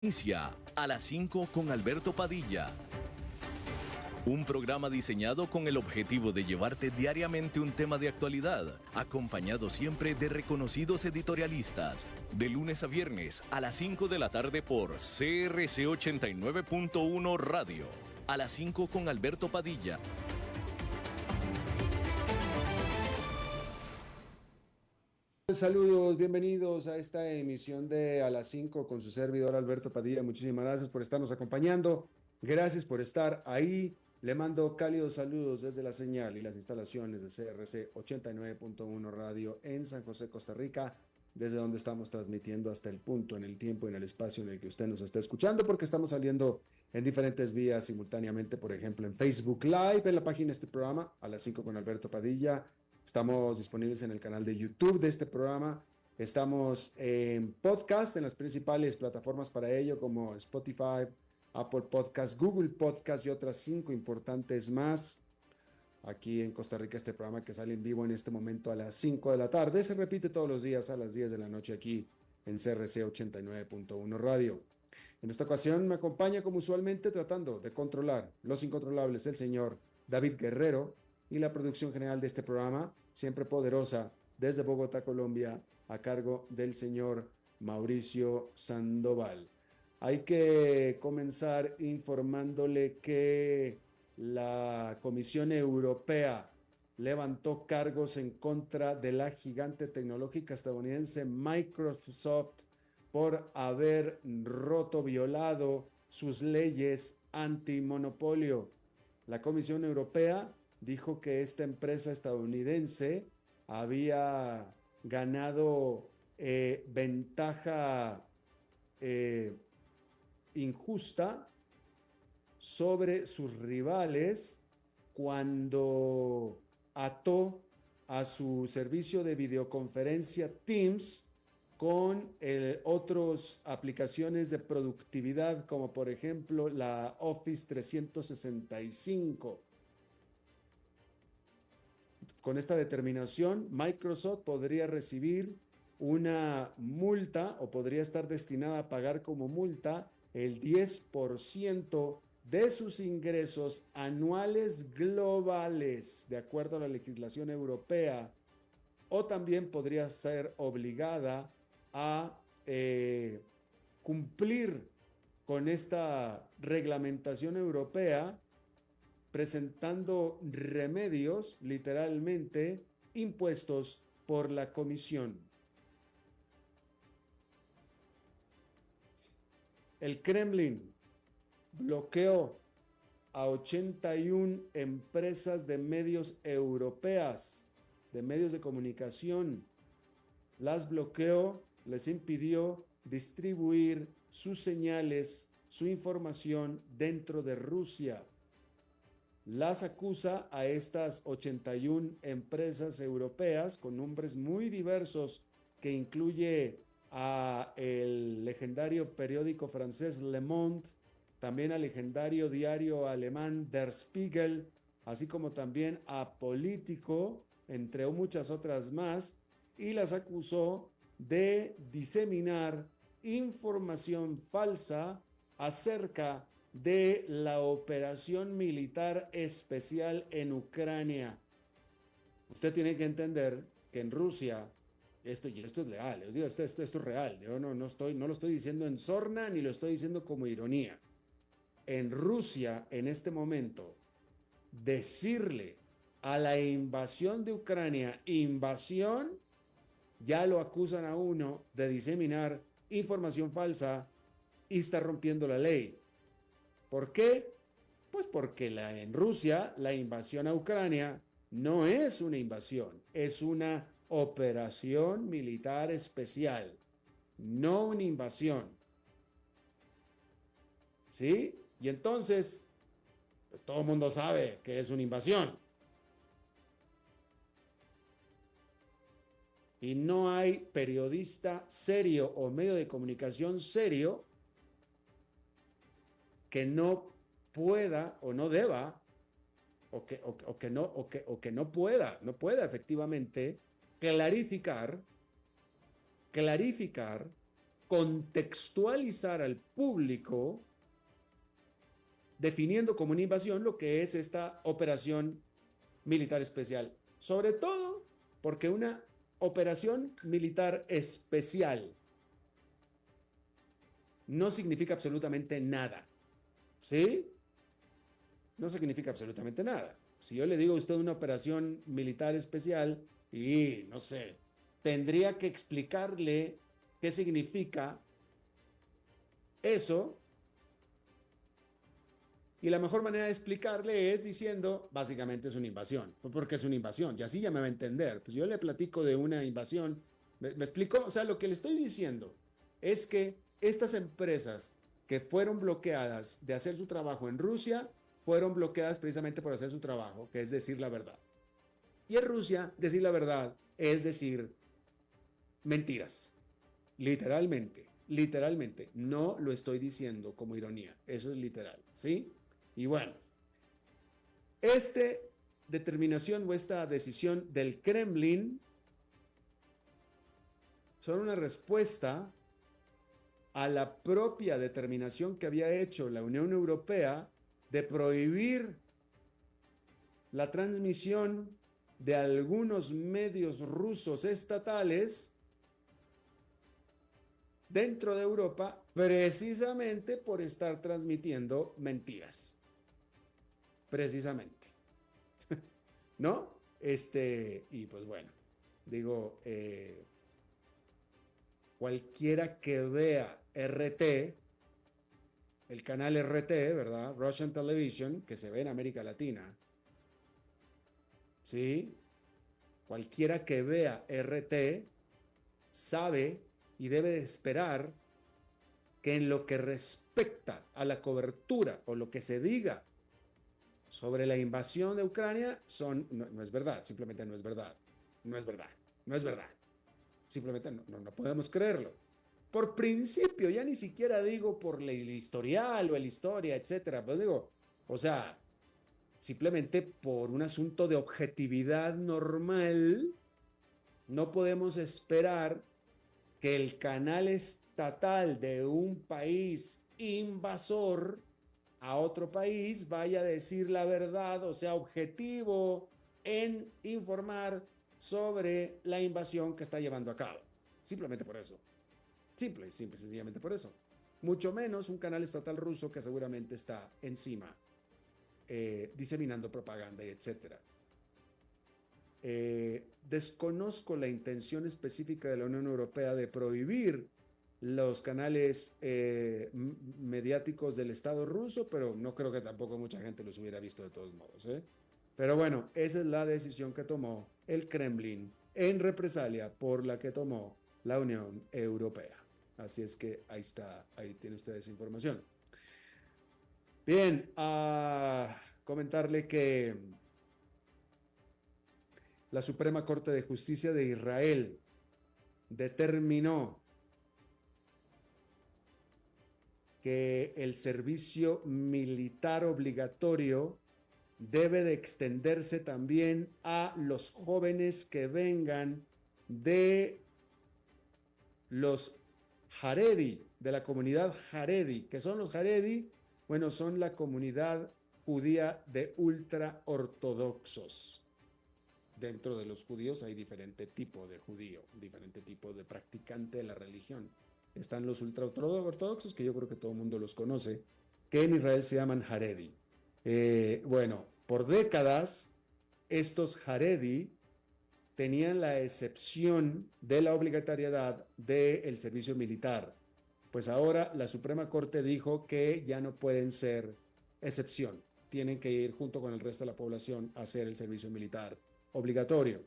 Inicia a las 5 con Alberto Padilla. Un programa diseñado con el objetivo de llevarte diariamente un tema de actualidad, acompañado siempre de reconocidos editorialistas, de lunes a viernes a las 5 de la tarde por CRC 89.1 Radio. A las 5 con Alberto Padilla. Saludos, bienvenidos a esta emisión de A las 5 con su servidor Alberto Padilla. Muchísimas gracias por estarnos acompañando. Gracias por estar ahí. Le mando cálidos saludos desde la señal y las instalaciones de CRC 89.1 Radio en San José, Costa Rica, desde donde estamos transmitiendo hasta el punto, en el tiempo y en el espacio en el que usted nos está escuchando, porque estamos saliendo en diferentes vías simultáneamente, por ejemplo, en Facebook Live, en la página de este programa, A las 5 con Alberto Padilla. Estamos disponibles en el canal de YouTube de este programa. Estamos en podcast en las principales plataformas para ello, como Spotify, Apple Podcast, Google Podcast y otras 5 importantes más. Aquí en Costa Rica, este programa que sale en vivo en este momento a las 5 de la tarde se repite todos los días a las 10 de la noche aquí en CRC 89.1 Radio. En esta ocasión me acompaña como usualmente tratando de controlar los incontrolables el señor David Guerrero, y la producción general de este programa, siempre poderosa, desde Bogotá, Colombia, a cargo del señor Mauricio Sandoval. Hay que comenzar informándole que la Comisión Europea levantó cargos en contra de la gigante tecnológica estadounidense Microsoft por haber roto, violado sus leyes antimonopolio. La Comisión Europea dijo que esta empresa estadounidense había ganado ventaja injusta sobre sus rivales cuando ató a su servicio de videoconferencia Teams con otras aplicaciones de productividad, como por ejemplo la Office 365. Con esta determinación, Microsoft podría recibir una multa o podría estar destinada a pagar como multa el 10% de sus ingresos anuales globales, de acuerdo a la legislación europea, o también podría ser obligada a cumplir con esta reglamentación europea, presentando remedios, literalmente, impuestos por la Comisión. El Kremlin bloqueó a 81 empresas de medios europeas, de medios de comunicación. Las bloqueó, les impidió distribuir sus señales, su información dentro de Rusia. Las acusa a estas 81 empresas europeas con nombres muy diversos, que incluye a el legendario periódico francés Le Monde, también al legendario diario alemán Der Spiegel, así como también a Politico, entre muchas otras más, y las acusó de diseminar información falsa acerca de la operación militar especial en Ucrania. Usted tiene que entender que en Rusia, esto es leal, les digo, esto es real, yo no lo estoy diciendo en sorna ni lo estoy diciendo como ironía. En Rusia, en este momento, decirle a la invasión de Ucrania, invasión, ya lo acusan a uno de diseminar información falsa y está rompiendo la ley. ¿Por qué? Pues porque en Rusia la invasión a Ucrania no es una invasión, es una operación militar especial, no una invasión. ¿Sí? Y entonces, pues todo el mundo sabe que es una invasión. Y no hay periodista serio o medio de comunicación serio que no pueda o no deba o que no pueda efectivamente clarificar contextualizar al público, definiendo como una invasión lo que es esta operación militar especial. Sobre todo porque una operación militar especial no significa absolutamente nada. ¿Sí? No significa absolutamente nada. Si yo le digo a usted una operación militar especial y, no sé, tendría que explicarle qué significa eso, y la mejor manera de explicarle es diciendo, básicamente es una invasión, porque es una invasión, y así ya me va a entender. Pues yo le platico de una invasión, ¿me explico? O sea, lo que le estoy diciendo es que estas empresas que fueron bloqueadas de hacer su trabajo en Rusia, fueron bloqueadas precisamente por hacer su trabajo, que es decir la verdad. Y en Rusia, decir la verdad es decir mentiras. Literalmente, literalmente. No lo estoy diciendo como ironía. Eso es literal, ¿sí? Y bueno, esta determinación o esta decisión del Kremlin son una respuesta a la propia determinación que había hecho la Unión Europea de prohibir la transmisión de algunos medios rusos estatales dentro de Europa, precisamente por estar transmitiendo mentiras. Precisamente. ¿No? Y pues bueno, digo, cualquiera que vea RT, el canal RT, ¿verdad? Russian Television, que se ve en América Latina, ¿sí? Cualquiera que vea RT sabe y debe de esperar que en lo que respecta a la cobertura o lo que se diga sobre la invasión de Ucrania no es verdad, simplemente no es verdad, no es verdad, no es verdad, simplemente no podemos creerlo. Por principio, ya ni siquiera digo por el historial o la historia, etcétera, pero digo, o sea, simplemente por un asunto de objetividad normal, no podemos esperar que el canal estatal de un país invasor a otro país vaya a decir la verdad, o sea, objetivo en informar sobre la invasión que está llevando a cabo. Simplemente por eso. Simple, sencillamente por eso. Mucho menos un canal estatal ruso que seguramente está encima, diseminando propaganda y etcétera. Desconozco la intención específica de la Unión Europea de prohibir los canales mediáticos del Estado ruso, pero no creo que tampoco mucha gente los hubiera visto de todos modos, ¿eh? Pero bueno, esa es la decisión que tomó el Kremlin en represalia por la que tomó la Unión Europea. Así es que ahí está, ahí tiene usted esa información. Bien, a comentarle que la Suprema Corte de Justicia de Israel determinó que el servicio militar obligatorio debe de extenderse también a los jóvenes que vengan de los Haredi, de la comunidad Haredi. ¿Qué son los Haredi? Bueno, son la comunidad judía de ultraortodoxos. Dentro de los judíos hay diferente tipo de judío, diferente tipo de practicante de la religión. Están los ultraortodoxos, que yo creo que todo el mundo los conoce, que en Israel se llaman Haredi. Bueno, por décadas, estos Haredi tenían la excepción de la obligatoriedad del servicio militar. Pues ahora la Suprema Corte dijo que ya no pueden ser excepción. Tienen que ir junto con el resto de la población a hacer el servicio militar obligatorio.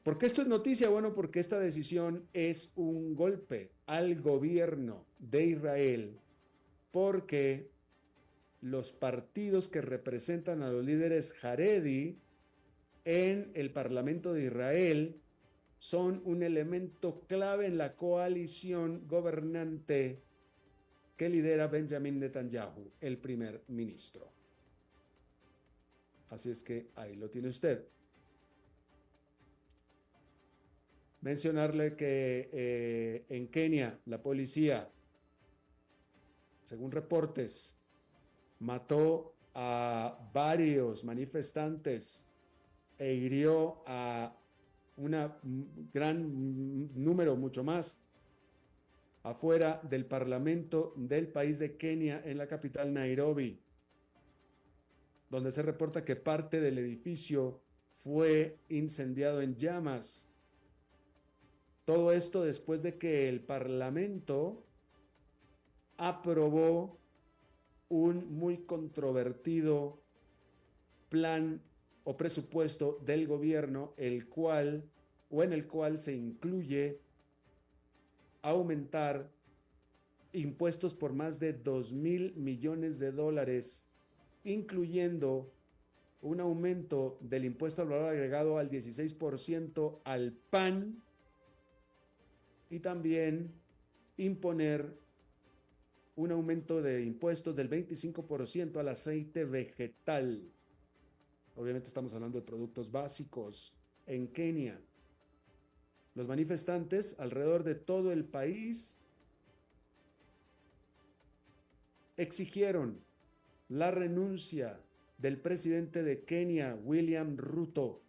¿Por qué esto es noticia? Bueno, porque esta decisión es un golpe al gobierno de Israel, porque los partidos que representan a los líderes Haredi en el Parlamento de Israel son un elemento clave en la coalición gobernante que lidera Benjamin Netanyahu, el primer ministro. Así es que ahí lo tiene usted. Mencionarle que en Kenia la policía, según reportes, mató a varios manifestantes e hirió a una gran número, mucho más, afuera del Parlamento del país de Kenia, en la capital Nairobi, donde se reporta que parte del edificio fue incendiado en llamas. Todo esto después de que el Parlamento aprobó un muy controvertido plan o presupuesto del gobierno, en el cual se incluye aumentar impuestos por más de 2.000 millones de dólares, incluyendo un aumento del impuesto al valor agregado al 16% al pan, y también imponer un aumento de impuestos del 25% al aceite vegetal. Obviamente estamos hablando de productos básicos en Kenia. Los manifestantes alrededor de todo el país exigieron la renuncia del presidente de Kenia, William Ruto.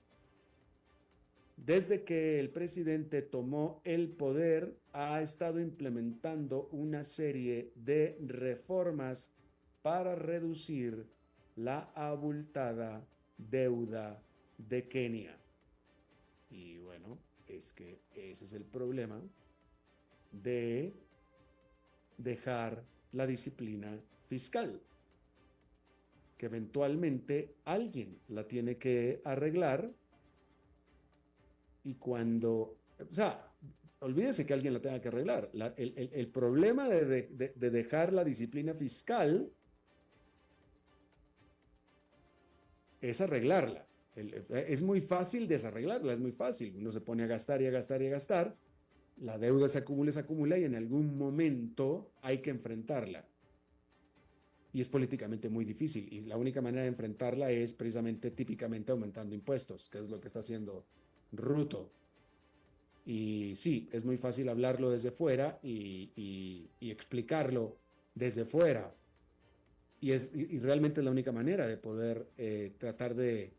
Desde que el presidente tomó el poder, ha estado implementando una serie de reformas para reducir la abultada deuda de Kenia. Y bueno, es que ese es el problema de dejar la disciplina fiscal, que eventualmente alguien la tiene que arreglar. Y cuando, o sea, olvídese que alguien la tenga que arreglar. El problema de dejar la disciplina fiscal es arreglarla. Es muy fácil desarreglarla, es muy fácil. Uno se pone a gastar y a gastar y a gastar. La deuda se acumula y en algún momento hay que enfrentarla. Y es políticamente muy difícil. Y la única manera de enfrentarla es precisamente, típicamente, aumentando impuestos, que es lo que está haciendo Ruto. Y sí, es muy fácil hablarlo desde fuera y explicarlo desde fuera. Y realmente es la única manera de poder tratar de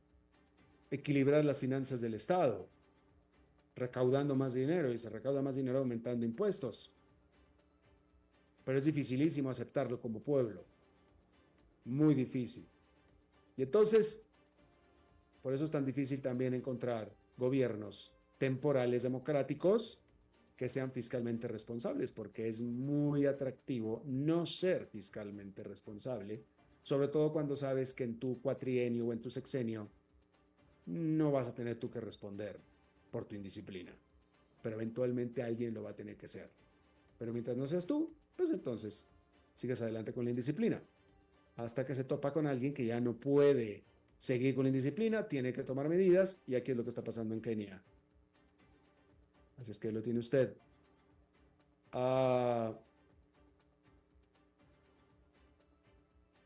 equilibrar las finanzas del Estado, recaudando más dinero, y se recauda más dinero aumentando impuestos. Pero es dificilísimo aceptarlo como pueblo. Muy difícil. Y entonces, por eso es tan difícil también encontrar gobiernos temporales democráticos que sean fiscalmente responsables, porque es muy atractivo no ser fiscalmente responsable, sobre todo cuando sabes que en tu cuatrienio o en tu sexenio no vas a tener tú que responder por tu indisciplina, pero eventualmente alguien lo va a tener que hacer. Pero mientras no seas tú, pues entonces sigues adelante con la indisciplina, hasta que se topa con alguien que ya no puede seguir con la indisciplina, tiene que tomar medidas, y aquí es lo que está pasando en Kenia. Así es que lo tiene usted.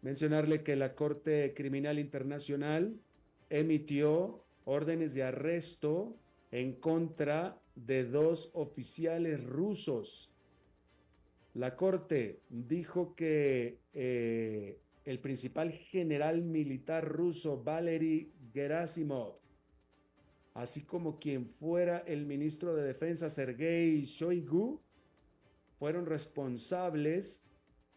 Mencionarle que la Corte Criminal Internacional emitió órdenes de arresto en contra de 2 oficiales rusos. La Corte dijo que el principal general militar ruso, Valery Gerasimov, así como quien fuera el ministro de Defensa, Sergei Shoigu, fueron responsables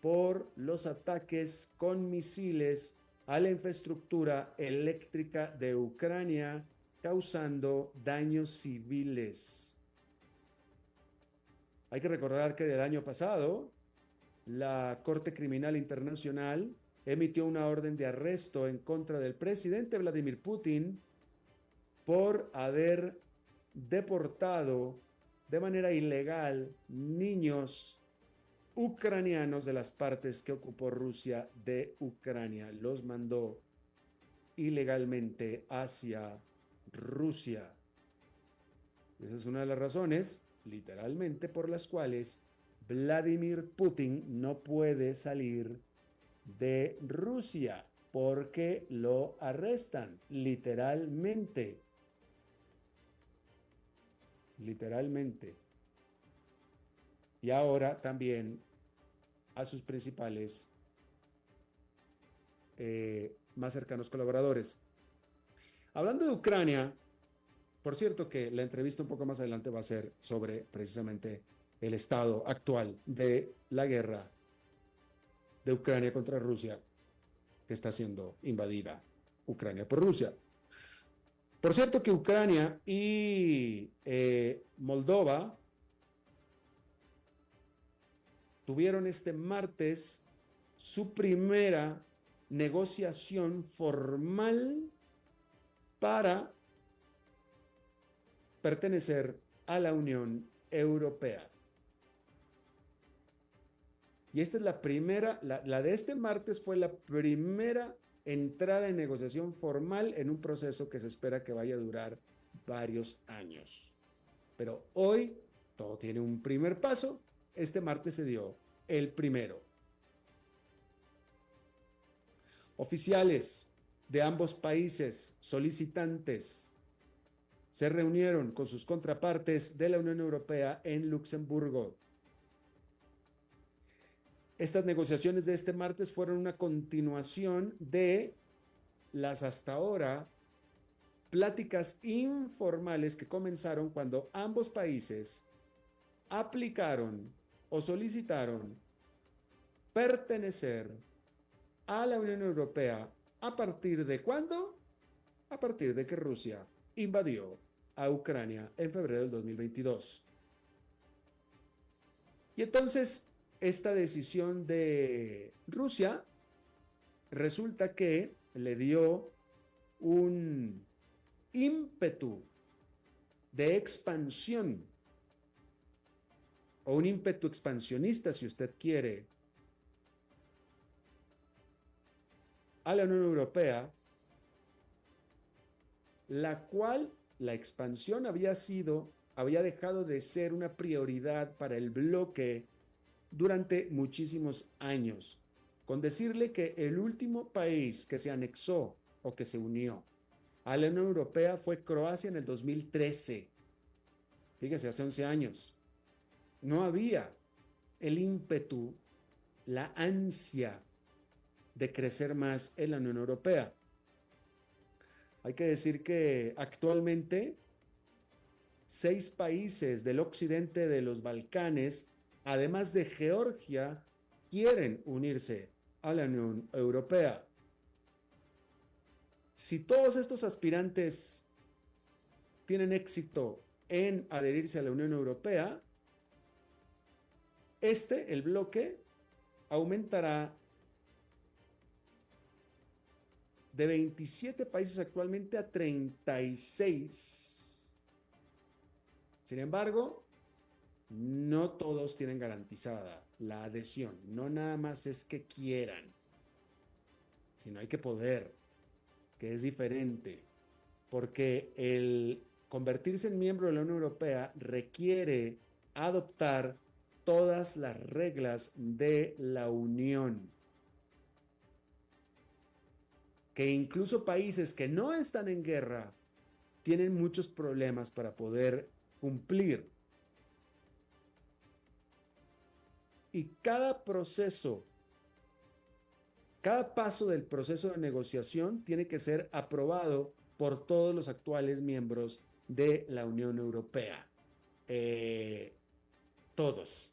por los ataques con misiles a la infraestructura eléctrica de Ucrania, causando daños civiles. Hay que recordar que el año pasado, la Corte Criminal Internacional emitió una orden de arresto en contra del presidente Vladimir Putin por haber deportado de manera ilegal niños ucranianos de las partes que ocupó Rusia de Ucrania. Los mandó ilegalmente hacia Rusia. Esa es una de las razones, literalmente, por las cuales Vladimir Putin no puede salir de Rusia, porque lo arrestan, literalmente. literalmente, y ahora también a sus principales más cercanos colaboradores. Hablando de Ucrania, por cierto que la entrevista un poco más adelante va a ser sobre precisamente el estado actual de la guerra de Ucrania contra Rusia, que está siendo invadida Ucrania por Rusia. Por cierto que Ucrania y Moldova tuvieron este martes su primera negociación formal para pertenecer a la Unión Europea. Y esta es la primera, la de este martes fue la primera entrada en negociación formal en un proceso que se espera que vaya a durar varios años. Pero hoy todo tiene un primer paso. Este martes se dio el primero. Oficiales de ambos países solicitantes se reunieron con sus contrapartes de la Unión Europea en Luxemburgo. Estas negociaciones de este martes fueron una continuación de las hasta ahora pláticas informales que comenzaron cuando ambos países aplicaron o solicitaron pertenecer a la Unión Europea. ¿A partir de cuándo? A partir de que Rusia invadió a Ucrania en febrero del 2022. Y entonces esta decisión de Rusia resulta que le dio un ímpetu de expansión o un ímpetu expansionista, si usted quiere, a la Unión Europea, la cual la expansión había dejado de ser una prioridad para el bloque durante muchísimos años, con decirle que el último país que se anexó o que se unió a la Unión Europea fue Croacia en el 2013. Fíjese, hace 11 años. No había el ímpetu, la ansia de crecer más en la Unión Europea. Hay que decir que actualmente 6 países del occidente de los Balcanes, además de Georgia, quieren unirse a la Unión Europea. Si todos estos aspirantes tienen éxito en adherirse a la Unión Europea, el bloque, aumentará de 27 países actualmente a 36. Sin embargo, no todos tienen garantizada la adhesión. No nada más es que quieran, sino hay que poder, que es diferente, porque el convertirse en miembro de la Unión Europea requiere adoptar todas las reglas de la Unión, que incluso países que no están en guerra tienen muchos problemas para poder cumplir. Y cada paso del proceso de negociación tiene que ser aprobado por todos los actuales miembros de la Unión Europea. Todos.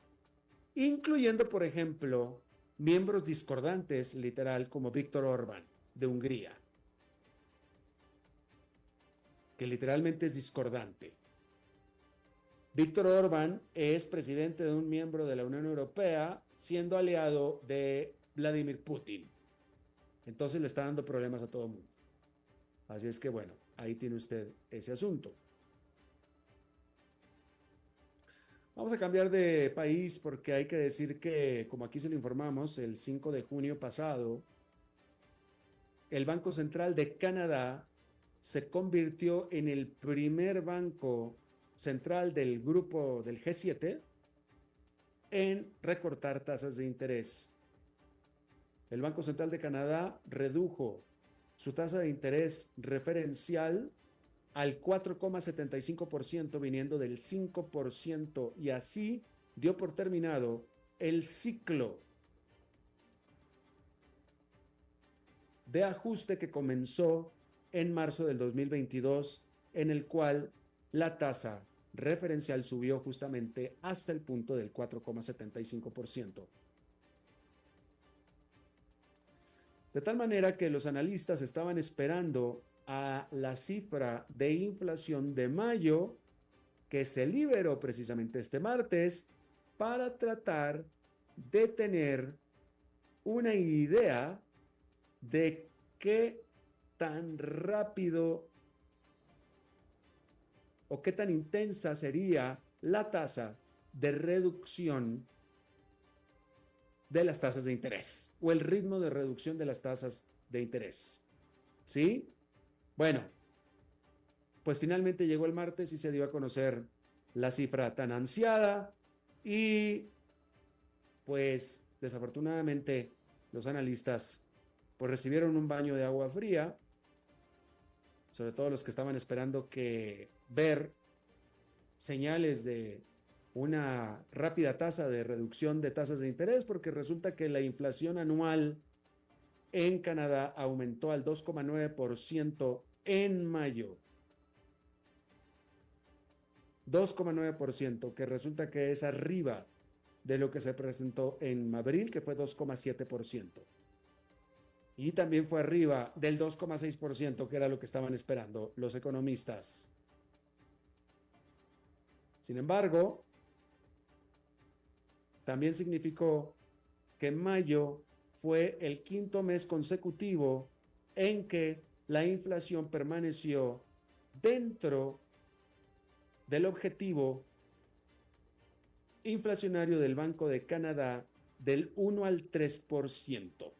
Incluyendo, por ejemplo, miembros discordantes, literal, como Víctor Orbán, de Hungría, que literalmente es discordante. Víctor Orbán es presidente de un miembro de la Unión Europea, siendo aliado de Vladimir Putin. Entonces le está dando problemas a todo el mundo. Así es que bueno, ahí tiene usted ese asunto. Vamos a cambiar de país porque hay que decir que, como aquí se lo informamos, el 5 de junio pasado, el Banco Central de Canadá se convirtió en el primer banco central del grupo del G7 en recortar tasas de interés. El Banco Central de Canadá redujo su tasa de interés referencial al 4,75%, viniendo del 5%, y así dio por terminado el ciclo de ajuste que comenzó en marzo del 2022, en el cual la tasa referencial subió justamente hasta el punto del 4,75%. De tal manera que los analistas estaban esperando a la cifra de inflación de mayo, que se liberó precisamente este martes, para tratar de tener una idea de qué tan rápido o qué tan intensa sería la tasa de reducción de las tasas de interés o el ritmo de reducción de las tasas de interés. ¿Sí? Bueno, pues finalmente llegó el martes y se dio a conocer la cifra tan ansiada y pues desafortunadamente los analistas pues recibieron un baño de agua fría, sobre todo los que estaban esperando que ver señales de una rápida tasa de reducción de tasas de interés, porque resulta que la inflación anual en Canadá aumentó al 2,9% en mayo. 2,9%, que resulta que es arriba de lo que se presentó en abril, que fue 2,7%. Y también fue arriba del 2,6%, que era lo que estaban esperando los economistas. Sin embargo, también significó que mayo fue el quinto mes consecutivo en que la inflación permaneció dentro del objetivo inflacionario del Banco de Canadá del 1 al 3%.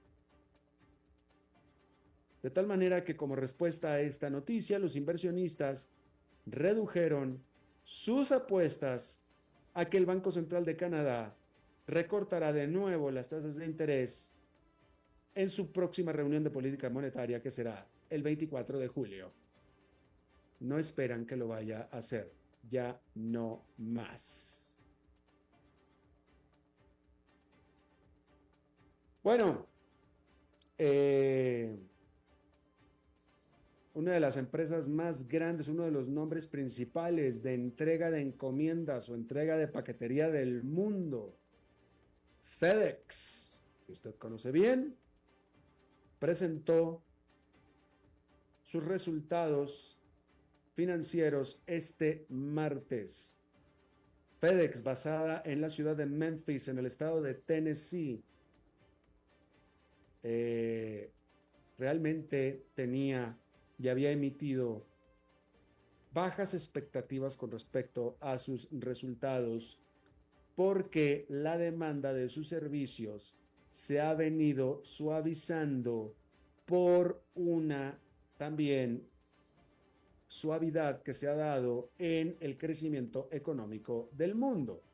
De tal manera que como respuesta a esta noticia, los inversionistas redujeron sus apuestas a que el Banco Central de Canadá recortará de nuevo las tasas de interés en su próxima reunión de política monetaria, que será el 24 de julio. No esperan que lo vaya a hacer, ya no más. Bueno, una de las empresas más grandes, uno de los nombres principales de entrega de encomiendas o entrega de paquetería del mundo, FedEx, que usted conoce bien, presentó sus resultados financieros este martes. FedEx, basada en la ciudad de Memphis, en el estado de Tennessee, realmente tenía y había emitido bajas expectativas con respecto a sus resultados, porque la demanda de sus servicios se ha venido suavizando por una también suavidad que se ha dado en el crecimiento económico del mundo.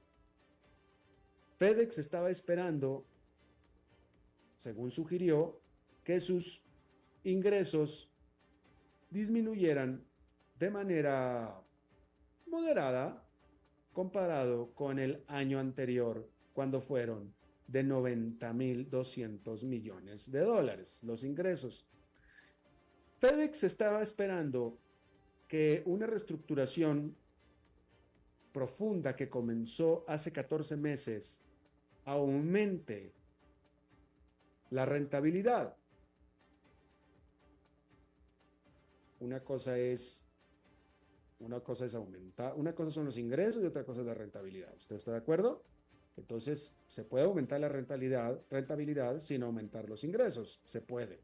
FedEx estaba esperando, según sugirió, que sus ingresos disminuyeran de manera moderada comparado con el año anterior, cuando fueron de 90.200 millones de dólares los ingresos. FedEx estaba esperando que una reestructuración profunda que comenzó hace 14 meses aumente la rentabilidad. Una cosa es aumentar, una cosa son los ingresos y otra cosa es la rentabilidad. ¿Usted está de acuerdo? Entonces, se puede aumentar la rentabilidad sin aumentar los ingresos. Se puede.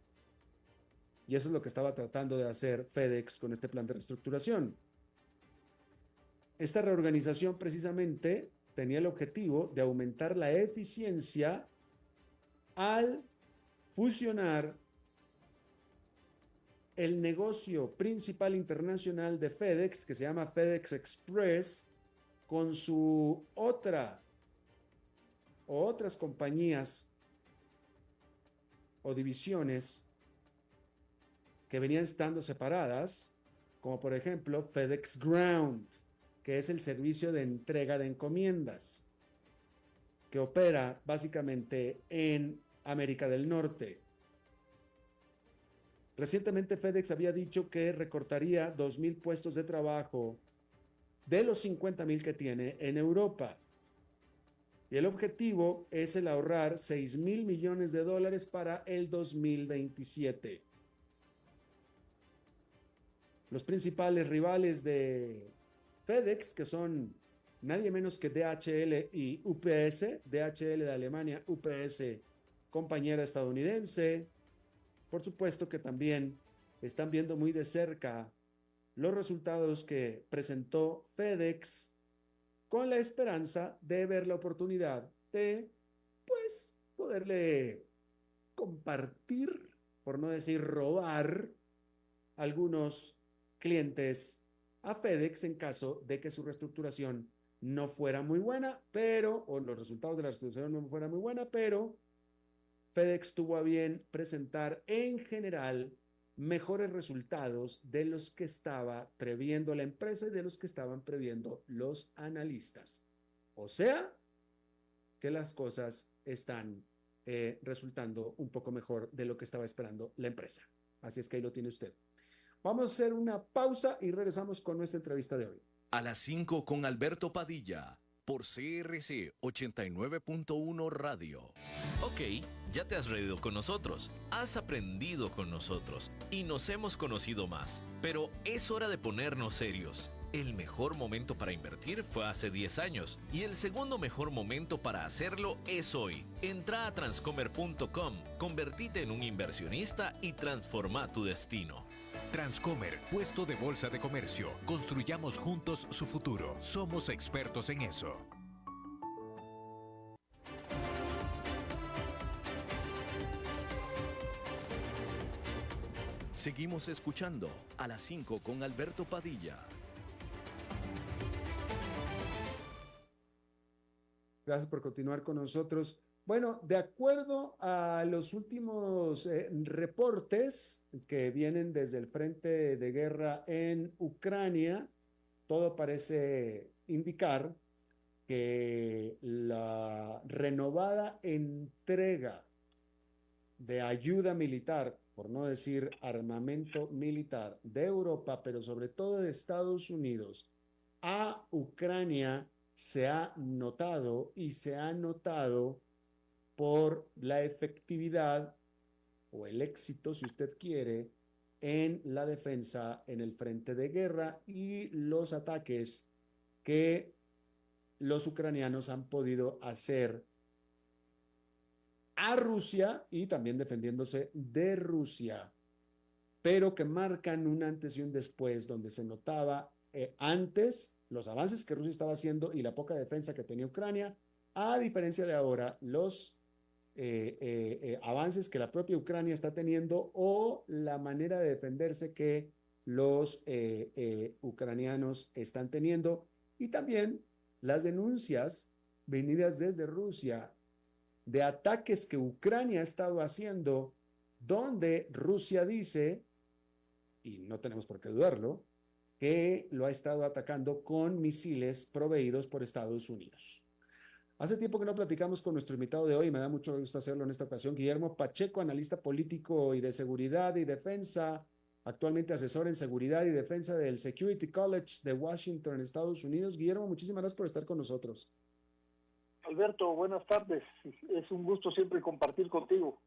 Y eso es lo que estaba tratando de hacer FedEx con este plan de reestructuración. Esta reorganización precisamente tenía el objetivo de aumentar la eficiencia al fusionar el negocio principal internacional de FedEx, que se llama FedEx Express, con su otras compañías o divisiones que venían estando separadas, como por ejemplo FedEx Ground, que es el servicio de entrega de encomiendas, que opera básicamente en América del Norte. Recientemente FedEx había dicho que recortaría 2,000 puestos de trabajo de los 50,000 que tiene en Europa. Y el objetivo es el ahorrar $6,000 millones para el 2027. Los principales rivales de FedEx, que son nadie menos que DHL y UPS, DHL de Alemania, UPS compañera estadounidense. Por supuesto que también están viendo muy de cerca los resultados que presentó FedEx con la esperanza de ver la oportunidad de, pues, poderle compartir, por no decir robar, algunos clientes a FedEx en caso de que su reestructuración no fuera muy buena, pero, o los resultados de la reestructuración no fueran muy buena, pero FedEx tuvo a bien presentar en general mejores resultados de los que estaba previendo la empresa y de los que estaban previendo los analistas. O sea, que las cosas están resultando un poco mejor de lo que estaba esperando la empresa. Así es que ahí lo tiene usted. Vamos a hacer una pausa y regresamos con nuestra entrevista de hoy. A las 5 con Alberto Padilla, por CRC 89.1 Radio. Ok, ya te has reído con nosotros, has aprendido con nosotros y nos hemos conocido más. Pero es hora de ponernos serios. El mejor momento para invertir fue hace 10 años y el segundo mejor momento para hacerlo es hoy. Entra a transcomer.com, convertite en un inversionista y transforma tu destino. Transcomer, puesto de bolsa de comercio. Construyamos juntos su futuro. Somos expertos en eso. Seguimos escuchando a las 5 con Alberto Padilla. Gracias por continuar con nosotros. Bueno, de acuerdo a los últimos reportes que vienen desde el frente de guerra en Ucrania, todo parece indicar que la renovada entrega de ayuda militar, por no decir armamento militar, de Europa, pero sobre todo de Estados Unidos, a Ucrania se ha notado y se ha notado por la efectividad o el éxito, si usted quiere, en la defensa en el frente de guerra y los ataques que los ucranianos han podido hacer a Rusia y también defendiéndose de Rusia, pero que marcan un antes y un después, donde se notaba antes los avances que Rusia estaba haciendo y la poca defensa que tenía Ucrania, a diferencia de ahora, los avances que la propia Ucrania está teniendo o la manera de defenderse que los ucranianos están teniendo, y también las denuncias venidas desde Rusia de ataques que Ucrania ha estado haciendo, donde Rusia dice, y no tenemos por qué dudarlo, que lo ha estado atacando con misiles proveídos por Estados Unidos. Hace tiempo que no platicamos con nuestro invitado de hoy, me da mucho gusto hacerlo en esta ocasión, Guillermo Pacheco, analista político y de seguridad y defensa, actualmente asesor en seguridad y defensa del Security College de Washington, en Estados Unidos. Guillermo, muchísimas gracias por estar con nosotros. Alberto, buenas tardes. Es un gusto siempre compartir contigo.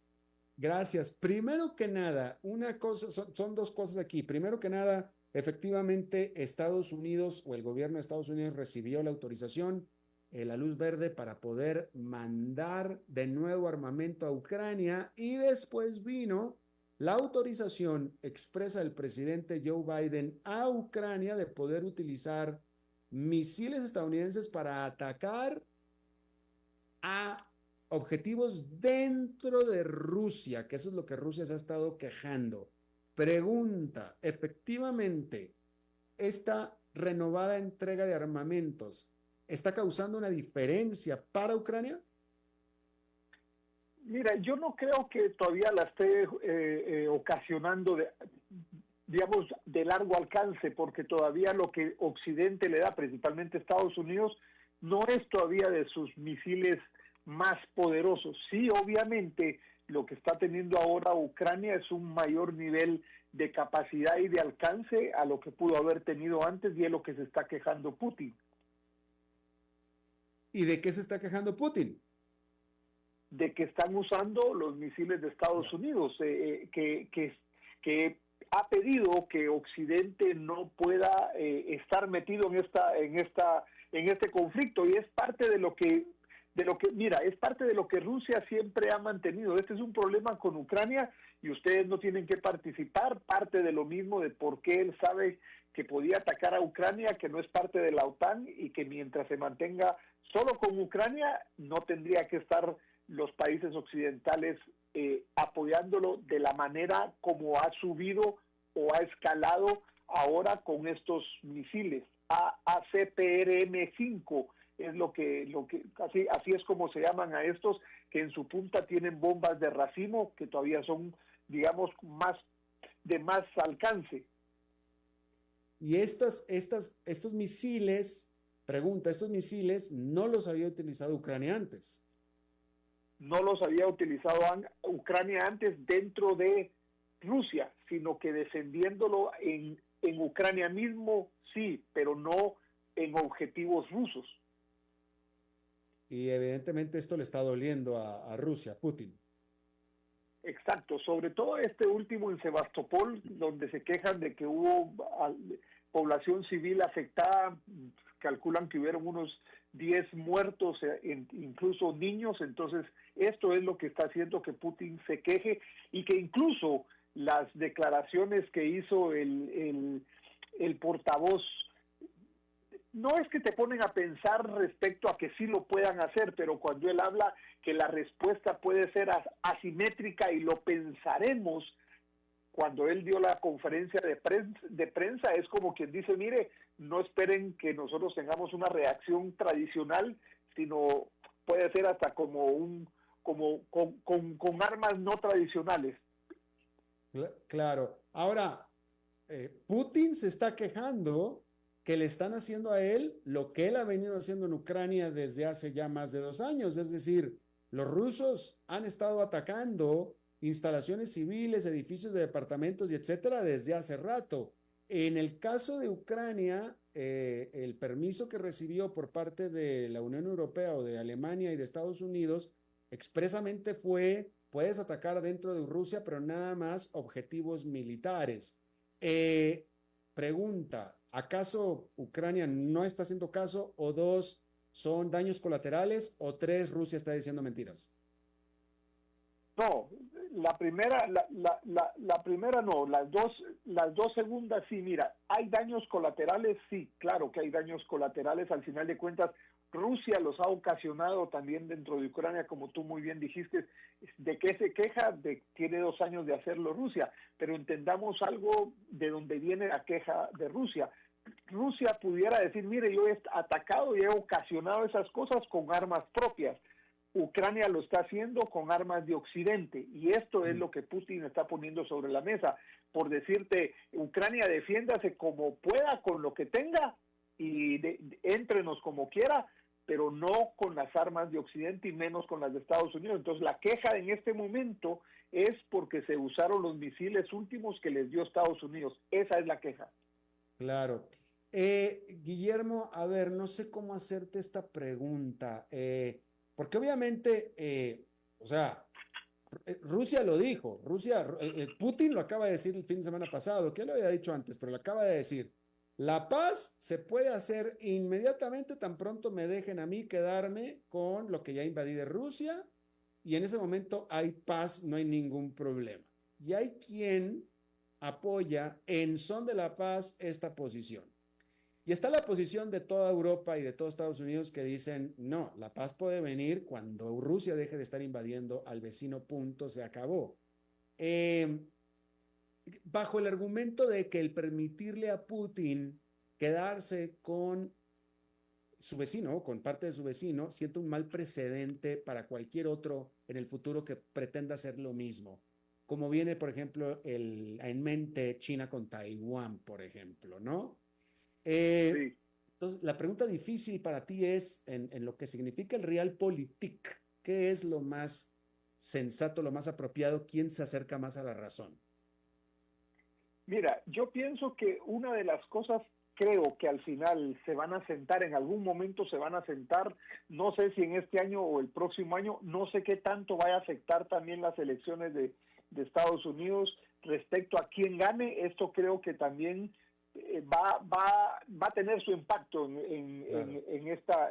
Gracias. Primero que nada, una cosa, son dos cosas aquí. Primero que nada, efectivamente, Estados Unidos o el gobierno de Estados Unidos recibió la autorización, la luz verde para poder mandar de nuevo armamento a Ucrania, y después vino la autorización expresa del presidente Joe Biden a Ucrania de poder utilizar misiles estadounidenses para atacar a objetivos dentro de Rusia, que eso es lo que Rusia se ha estado quejando. Pregunta, efectivamente, esta renovada entrega de armamentos está causando una diferencia para Ucrania? Mira, yo no creo que todavía la esté ocasionando digamos, de largo alcance, porque todavía lo que Occidente le da, principalmente Estados Unidos, no es todavía de sus misiles más poderosos. Sí, obviamente, lo que está teniendo ahora Ucrania es un mayor nivel de capacidad y de alcance a lo que pudo haber tenido antes, y es lo que se está quejando Putin. ¿Y de qué se está quejando Putin? De que están usando los misiles de Estados Unidos, que ha pedido que Occidente no pueda estar metido en este conflicto, y es parte de lo que mira, es parte de lo que Rusia siempre ha mantenido. Este es un problema con Ucrania y ustedes no tienen que participar, parte de lo mismo de por qué él sabe que podía atacar a Ucrania, que no es parte de la OTAN, y que mientras se mantenga solo con Ucrania no tendría que estar los países occidentales apoyándolo de la manera como ha subido o ha escalado ahora con estos misiles ACPRM-5, es lo que así es como se llaman a estos, que en su punta tienen bombas de racimo que todavía son, digamos, de más alcance. Y estos misiles, pregunta, estos misiles no los había utilizado Ucrania antes. No los había utilizado Ucrania antes dentro de Rusia, sino que defendiéndolo en Ucrania mismo, sí, pero no en objetivos rusos. Y evidentemente esto le está doliendo a Rusia, a Putin. Exacto, sobre todo este último en Sebastopol, donde se quejan de que hubo población civil afectada, calculan que hubieron unos 10 muertos, incluso niños. Entonces esto es lo que está haciendo que Putin se queje, y que incluso las declaraciones que hizo el portavoz, no es que te ponen a pensar respecto a que sí lo puedan hacer, pero cuando él habla que la respuesta puede ser asimétrica y lo pensaremos, cuando él dio la conferencia de prensa, es como quien dice, mire, no esperen que nosotros tengamos una reacción tradicional, sino puede ser hasta con armas no tradicionales. Claro. Ahora, Putin se está quejando que le están haciendo a él lo que él ha venido haciendo en Ucrania desde hace ya más de 2 años. Es decir, los rusos han estado atacando instalaciones civiles, edificios de departamentos y etcétera desde hace rato. En el caso de Ucrania, el permiso que recibió por parte de la Unión Europea o de Alemania y de Estados Unidos expresamente fue: puedes atacar dentro de Rusia, pero nada más objetivos militares. Pregunta, ¿acaso Ucrania no está haciendo caso? ¿O 2, son daños colaterales? ¿O 3, Rusia está diciendo mentiras? No, la primera no, las dos segundas sí. Mira, ¿hay daños colaterales? Sí, claro que hay daños colaterales. Al final de cuentas, Rusia los ha ocasionado también dentro de Ucrania, como tú muy bien dijiste. ¿De qué se queja? Tiene 2 años de hacerlo Rusia, pero entendamos algo de dónde viene la queja de Rusia. Rusia pudiera decir, mire, yo he atacado y he ocasionado esas cosas con armas propias. Ucrania lo está haciendo con armas de Occidente, y esto es lo que Putin está poniendo sobre la mesa. Por decirte, Ucrania defiéndase como pueda con lo que tenga y éntrenos como quiera, pero no con las armas de Occidente y menos con las de Estados Unidos. Entonces la queja en este momento es porque se usaron los misiles últimos que les dio Estados Unidos. Esa es la queja. Claro. Guillermo, a ver, no sé cómo hacerte esta pregunta, porque obviamente, o sea, Rusia lo dijo, Putin lo acaba de decir el fin de semana pasado, que lo había dicho antes, pero lo acaba de decir: la paz se puede hacer inmediatamente tan pronto me dejen a mí quedarme con lo que ya invadí de Rusia, y en ese momento hay paz, no hay ningún problema. Y hay quien apoya en son de la paz esta posición. Y está la posición de toda Europa y de todos Estados Unidos que dicen: no, la paz puede venir cuando Rusia deje de estar invadiendo al vecino, punto, se acabó. Bajo el argumento de que el permitirle a Putin quedarse con su vecino, con parte de su vecino, siente un mal precedente para cualquier otro en el futuro que pretenda hacer lo mismo. como viene, por ejemplo, en mente China con Taiwán, por ejemplo, ¿no? Sí. Entonces, la pregunta difícil para ti es, en lo que significa el Realpolitik, ¿qué es lo más sensato, lo más apropiado? ¿Quién se acerca más a la razón? Mira, yo pienso que una de las cosas, creo que al final se van a sentar, en algún momento se van a sentar, no sé si en este año o el próximo año, no sé qué tanto vaya a afectar también las elecciones de Estados Unidos respecto a quién gane. Esto creo que también va a tener su impacto Claro.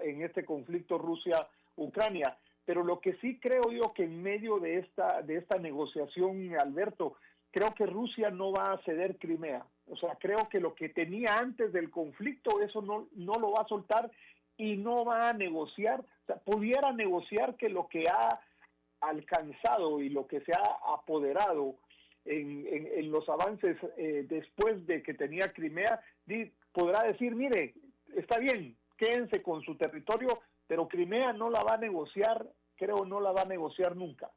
en este conflicto Rusia-Ucrania. Pero lo que sí creo yo que en medio de esta negociación, Alberto, creo que Rusia no va a ceder Crimea. O sea, creo que lo que tenía antes del conflicto, eso no lo va a soltar y no va a negociar. O sea, pudiera negociar que lo que ha alcanzado y lo que se ha apoderado en los avances después de que tenía Crimea, podrá decir, mire, está bien, quédense con su territorio, pero Crimea no la va a negociar, creo no la va a negociar nunca.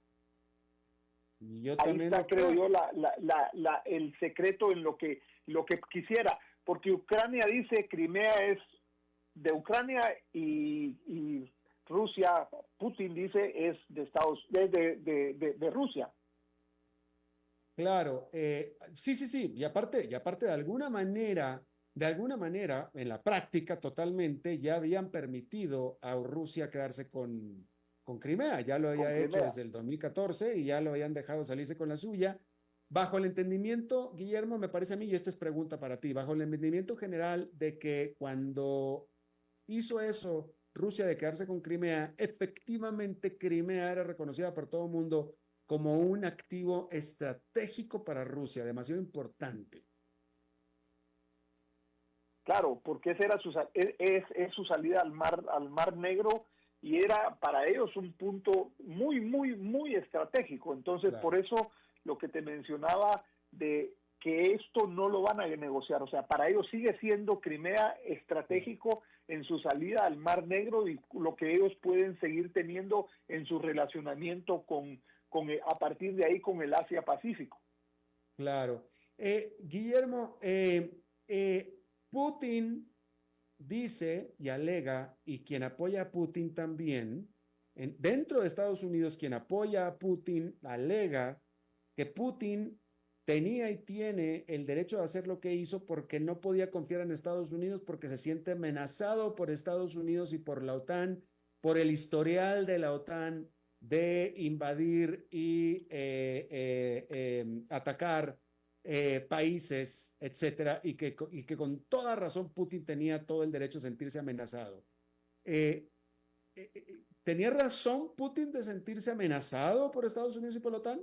Yo Ahí también está, lo creo creo. yo, el secreto en lo que quisiera, porque Ucrania dice Crimea es de Ucrania y Rusia, Putin dice es de Rusia. Claro, sí, sí, sí, y aparte de alguna manera, en la práctica totalmente, ya habían permitido a Rusia quedarse con Crimea, ya lo Con había hecho Crimea. desde el 2014 y ya lo habían dejado salirse con la suya. Bajo el entendimiento, Guillermo, me parece a mí, y esta es pregunta para ti, bajo el entendimiento general de que cuando hizo eso Rusia de quedarse con Crimea, efectivamente Crimea era reconocida por todo el mundo como un activo estratégico para Rusia, demasiado importante. Claro, porque esa era es su salida al mar Negro y era para ellos un punto muy, muy, muy estratégico. Entonces, por Claro. eso lo que te mencionaba de que esto no lo van a negociar, o sea, para ellos sigue siendo Crimea estratégico en su salida al Mar Negro y lo que ellos pueden seguir teniendo en su relacionamiento a partir de ahí con el Asia Pacífico. Claro. Guillermo, Putin dice y alega, y quien apoya a Putin también, dentro de Estados Unidos, quien apoya a Putin alega que Putin tenía y tiene el derecho de hacer lo que hizo porque no podía confiar en Estados Unidos, porque se siente amenazado por Estados Unidos y por la OTAN, por el historial de la OTAN de invadir y atacar países, etcétera, y que con toda razón Putin tenía todo el derecho a sentirse amenazado. Eh, ¿Tenía razón Putin de sentirse amenazado por Estados Unidos y por la OTAN?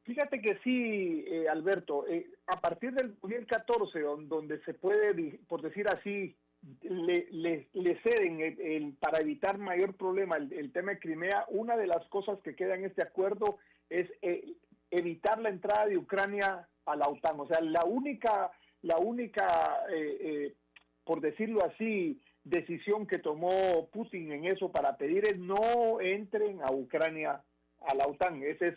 Fíjate que sí, Alberto, a partir del 2014, donde se puede, por decir así, le ceden para evitar mayor problema el tema de Crimea, una de las cosas que queda en este acuerdo es evitar la entrada de Ucrania a la OTAN. O sea, la única por decirlo así, decisión que tomó Putin en eso para pedir es no entren a Ucrania a la OTAN. Ese es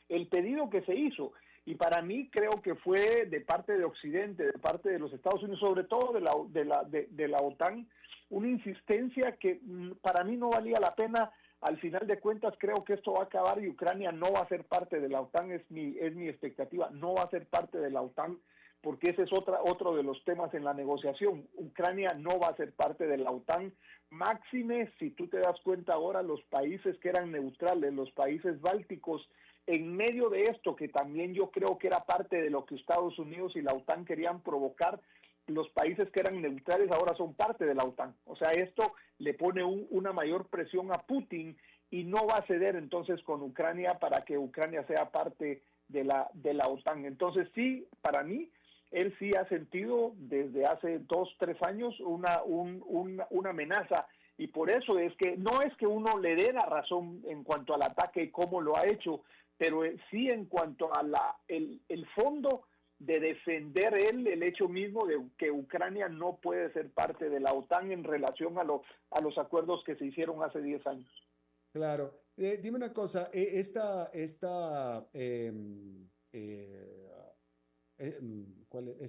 el pedido que se hizo. Y para mí creo que fue de parte de Occidente, de parte de los Estados Unidos, sobre todo de la OTAN, una insistencia que para mí no valía la pena. Al final de cuentas creo que esto va a acabar y Ucrania no va a ser parte de la OTAN, es mi expectativa, no va a ser parte de la OTAN, porque ese es otro de los temas en la negociación. Ucrania no va a ser parte de la OTAN, máxime si tú te das cuenta ahora, los países que eran neutrales, los países bálticos, en medio de esto, que también yo creo que era parte de lo que Estados Unidos y la OTAN querían provocar, los países que eran neutrales ahora son parte de la OTAN. O sea, esto le pone una mayor presión a Putin y no va a ceder entonces con Ucrania para que Ucrania sea parte de la OTAN. Entonces sí, para mí, él sí ha sentido desde hace 2-3 años una amenaza, y por eso es que no es que uno le dé la razón en cuanto al ataque y cómo lo ha hecho, pero sí en cuanto a el fondo de defender el hecho mismo de que Ucrania no puede ser parte de la OTAN en relación a los acuerdos que se hicieron hace 10 años. Claro. Dime una cosa, esta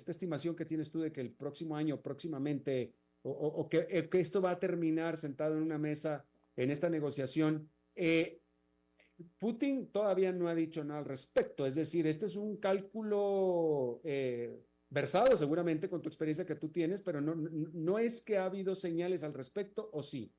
estimación que tienes tú de que el próximo año, próximamente, que esto va a terminar sentado en una mesa en esta negociación, Putin todavía no ha dicho nada al respecto, es decir, este es un cálculo versado seguramente con tu experiencia que tú tienes, pero no es que ha habido señales al respecto, ¿o sí?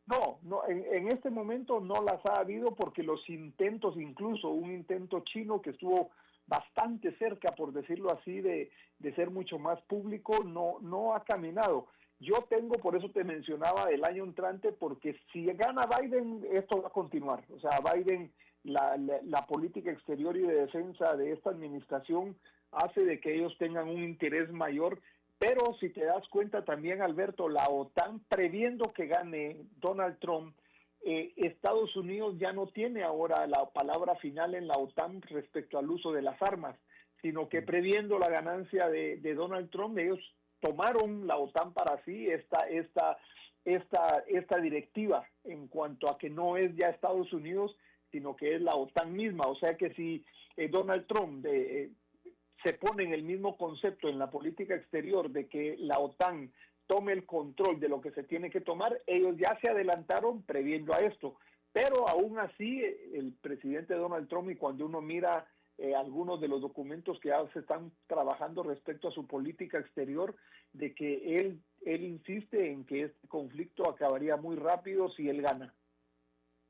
No, no, en este momento no las ha habido porque los intentos, incluso un intento chino que estuvo bastante cerca, por decirlo así, de ser mucho más público, no ha caminado. Yo tengo, por eso te mencionaba el año entrante, porque si gana Biden, esto va a continuar. O sea, Biden, la política exterior y de defensa de esta administración hace de que ellos tengan un interés mayor. Pero si te das cuenta también, Alberto, la OTAN, previendo que gane Donald Trump, Estados Unidos ya no tiene ahora la palabra final en la OTAN respecto al uso de las armas, sino que previendo la ganancia de Donald Trump, ellos tomaron la OTAN para sí esta directiva en cuanto a que no es ya Estados Unidos, sino que es la OTAN misma. O sea que si Donald Trump se pone en el mismo concepto en la política exterior de que la OTAN tome el control de lo que se tiene que tomar, ellos ya se adelantaron previendo a esto. Pero aún así, el presidente Donald Trump, y cuando uno mira algunos de los documentos que ya se están trabajando respecto a su política exterior, de que él insiste en que este conflicto acabaría muy rápido si él gana.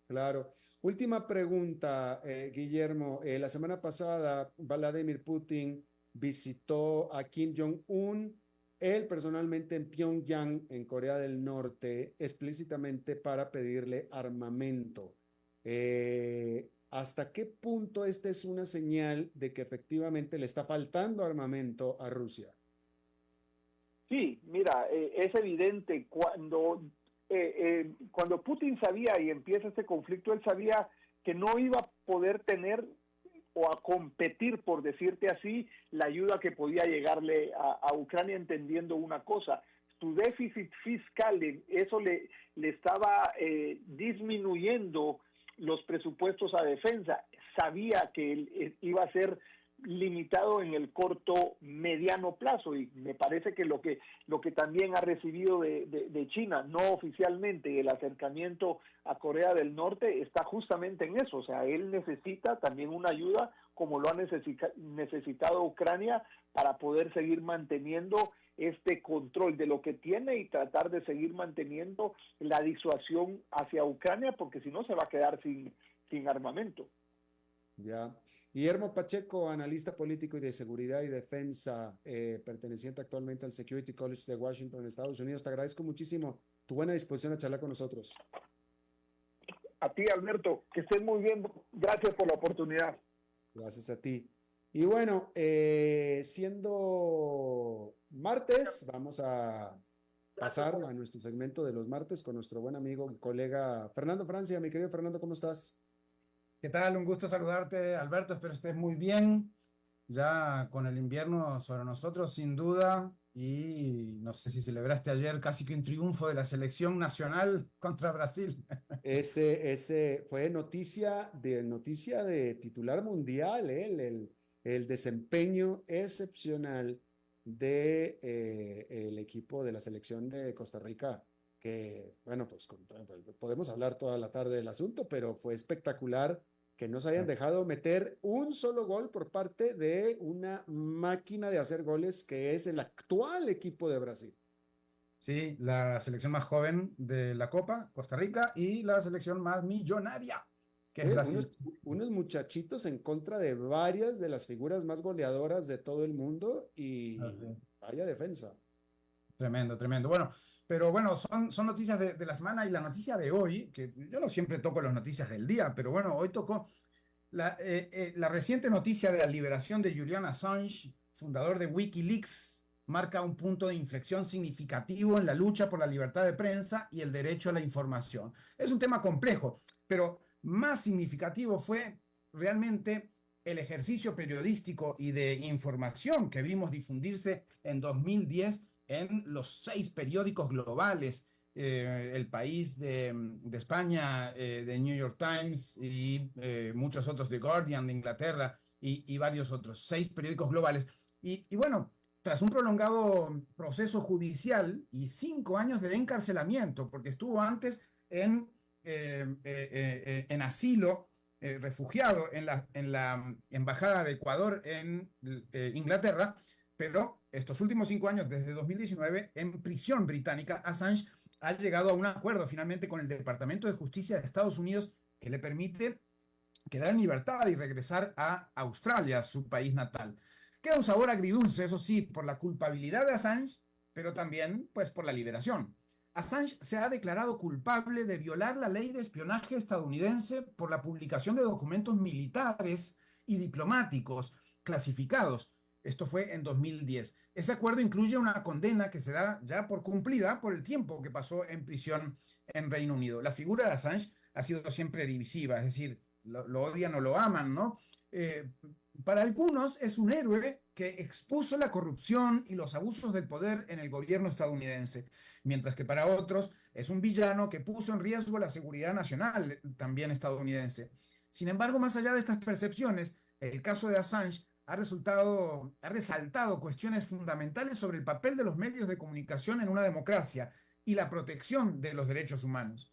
Claro. Última pregunta, Guillermo. La semana pasada, Vladimir Putin visitó a Kim Jong-un, él personalmente en Pyongyang, en Corea del Norte, explícitamente para pedirle armamento. ¿Hasta qué punto esta es una señal de que efectivamente le está faltando armamento a Rusia? Sí, mira, es evidente cuando Putin sabía y empieza este conflicto, él sabía que no iba a poder tener o a competir, por decirte así, la ayuda que podía llegarle a Ucrania, entendiendo una cosa: su déficit fiscal, eso le estaba disminuyendo los presupuestos a defensa. Sabía que él iba a ser limitado en el corto mediano plazo, y me parece que lo que también ha recibido de China, no oficialmente, el acercamiento a Corea del Norte, está justamente en eso. O sea, él necesita también una ayuda como lo ha necesitado Ucrania para poder seguir manteniendo este control de lo que tiene y tratar de seguir manteniendo la disuasión hacia Ucrania, porque si no se va a quedar sin armamento. Ya. Guillermo Pacheco, analista político y de seguridad y defensa, perteneciente actualmente al Security College de Washington, Estados Unidos. Te agradezco muchísimo tu buena disposición a charlar con nosotros. A ti, Alberto, que estés muy bien. Gracias por la oportunidad. Gracias a ti. Y bueno, siendo martes, vamos a pasar a nuestro segmento de los martes con nuestro buen amigo y colega Fernando Francia. Mi querido Fernando, ¿cómo estás? ¿Qué tal? Un gusto saludarte, Alberto. Espero estés muy bien. Ya con el invierno sobre nosotros, sin duda. Y no sé si celebraste ayer casi que un triunfo de la selección nacional contra Brasil. Ese fue noticia de titular mundial, el desempeño excepcional de el equipo de la selección de Costa Rica, que, bueno, pues podemos hablar toda la tarde del asunto, pero fue espectacular que no se hayan dejado meter un solo gol por parte de una máquina de hacer goles que es el actual equipo de Brasil. Sí, la selección más joven de la Copa, Costa Rica, y la selección más millonaria, que es Brasil. Unos muchachitos en contra de varias de las figuras más goleadoras de todo el mundo y vaya defensa. Tremendo, tremendo. Bueno, pero bueno, son noticias de la semana, y la noticia de hoy, que yo no siempre toco las noticias del día, pero bueno, hoy tocó la reciente noticia de la liberación de Julian Assange, fundador de Wikileaks, marca un punto de inflexión significativo en la lucha por la libertad de prensa y el derecho a la información. Es un tema complejo, pero más significativo fue realmente el ejercicio periodístico y de información que vimos difundirse en 2010 en los 6 periódicos globales El País de España, de New York Times y muchos otros, The Guardian de Inglaterra y varios otros, 6 periódicos globales. Y bueno, tras un prolongado proceso judicial y 5 años de encarcelamiento, porque estuvo antes en asilo, refugiado en la Embajada de Ecuador en Inglaterra, pero estos últimos 5 años, desde 2019, en prisión británica, Assange ha llegado a un acuerdo finalmente con el Departamento de Justicia de Estados Unidos que le permite quedar en libertad y regresar a Australia, su país natal. Queda un sabor agridulce, eso sí, por la culpabilidad de Assange, pero también pues por la liberación. Assange se ha declarado culpable de violar la ley de espionaje estadounidense por la publicación de documentos militares y diplomáticos clasificados. Esto fue en 2010. Ese acuerdo incluye una condena que se da ya por cumplida por el tiempo que pasó en prisión en Reino Unido. La figura de Assange ha sido siempre divisiva, es decir, lo odian o lo aman, ¿no? Eh, para algunos es un héroe que expuso la corrupción y los abusos del poder en el gobierno estadounidense, mientras que para otros es un villano que puso en riesgo la seguridad nacional, también estadounidense. Sin embargo, más allá de estas percepciones, el caso de Assange ha resaltado cuestiones fundamentales sobre el papel de los medios de comunicación en una democracia y la protección de los derechos humanos.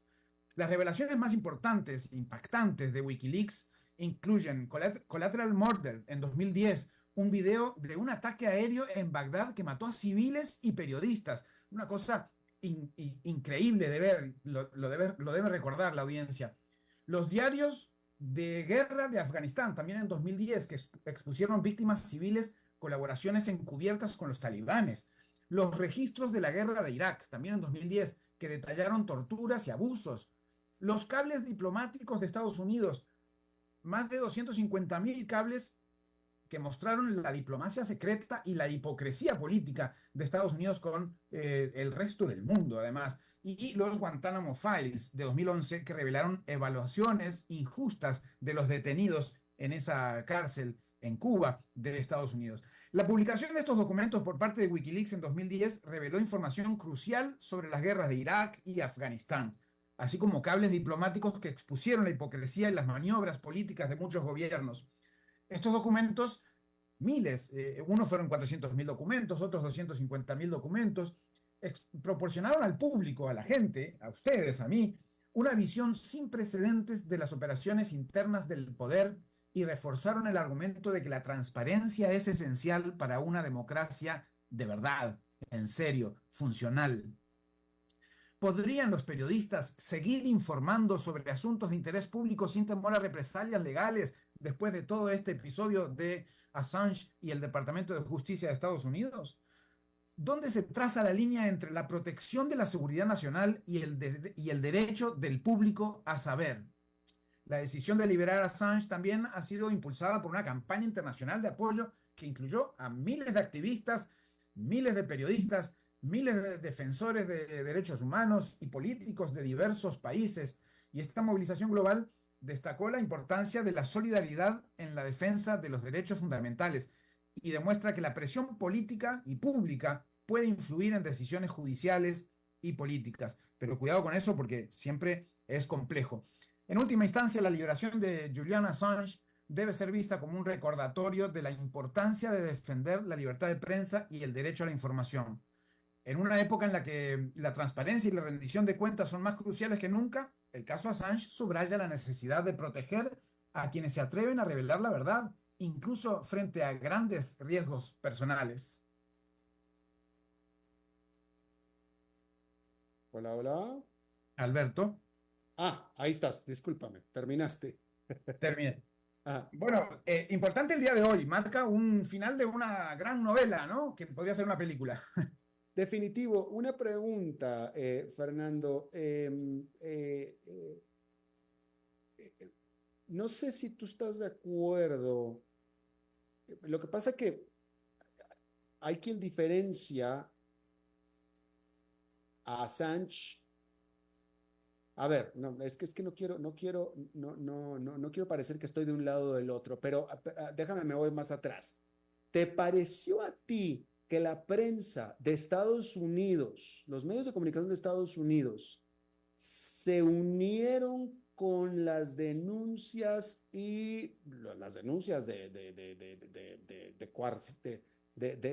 Las revelaciones más importantes e impactantes de Wikileaks incluyen Collateral Murder en 2010, un video de un ataque aéreo en Bagdad que mató a civiles y periodistas. Una cosa increíble de ver, lo debe recordar la audiencia. Los diarios de guerra de Afganistán, también en 2010, que expusieron víctimas civiles, colaboraciones encubiertas con los talibanes. Los registros de la guerra de Irak, también en 2010, que detallaron torturas y abusos. Los cables diplomáticos de Estados Unidos, más de 250.000 cables que mostraron la diplomacia secreta y la hipocresía política de Estados Unidos con el resto del mundo, además. Y los Guantánamo Files de 2011, que revelaron evaluaciones injustas de los detenidos en esa cárcel en Cuba de Estados Unidos. La publicación de estos documentos por parte de Wikileaks en 2010 reveló información crucial sobre las guerras de Irak y Afganistán, así como cables diplomáticos que expusieron la hipocresía y las maniobras políticas de muchos gobiernos. Estos documentos, miles, unos fueron 400.000 documentos, otros 250.000 documentos, proporcionaron al público, a la gente, a ustedes, a mí, una visión sin precedentes de las operaciones internas del poder y reforzaron el argumento de que la transparencia es esencial para una democracia de verdad, en serio, funcional. ¿Podrían los periodistas seguir informando sobre asuntos de interés público sin temor a represalias legales después de todo este episodio de Assange y el Departamento de Justicia de Estados Unidos? ¿Dónde se traza la línea entre la protección de la seguridad nacional y el derecho del público a saber? La decisión de liberar a Assange también ha sido impulsada por una campaña internacional de apoyo que incluyó a miles de activistas, miles de periodistas, miles de defensores de derechos humanos y políticos de diversos países. Y esta movilización global destacó la importancia de la solidaridad en la defensa de los derechos fundamentales y demuestra que la presión política y pública puede influir en decisiones judiciales y políticas. Pero cuidado con eso porque siempre es complejo. En última instancia, la liberación de Julian Assange debe ser vista como un recordatorio de la importancia de defender la libertad de prensa y el derecho a la información. En una época en la que la transparencia y la rendición de cuentas son más cruciales que nunca, el caso Assange subraya la necesidad de proteger a quienes se atreven a revelar la verdad, incluso frente a grandes riesgos personales. Hola, hola. Alberto. Ahí estás, discúlpame, terminaste. Terminé. Ah, Bueno, importante el día de hoy, marca un final de una gran novela, ¿no? Que podría ser una película. definitivo, una pregunta, Fernando. No sé si tú estás de acuerdo. Lo que pasa es que hay quien diferencia a Assange. A ver, no, es que no quiero parecer que estoy de un lado o del otro, pero déjame, me voy más atrás. ¿Te pareció a ti que la prensa de Estados Unidos, los medios de comunicación de Estados Unidos, se unieron con las denuncias y las denuncias de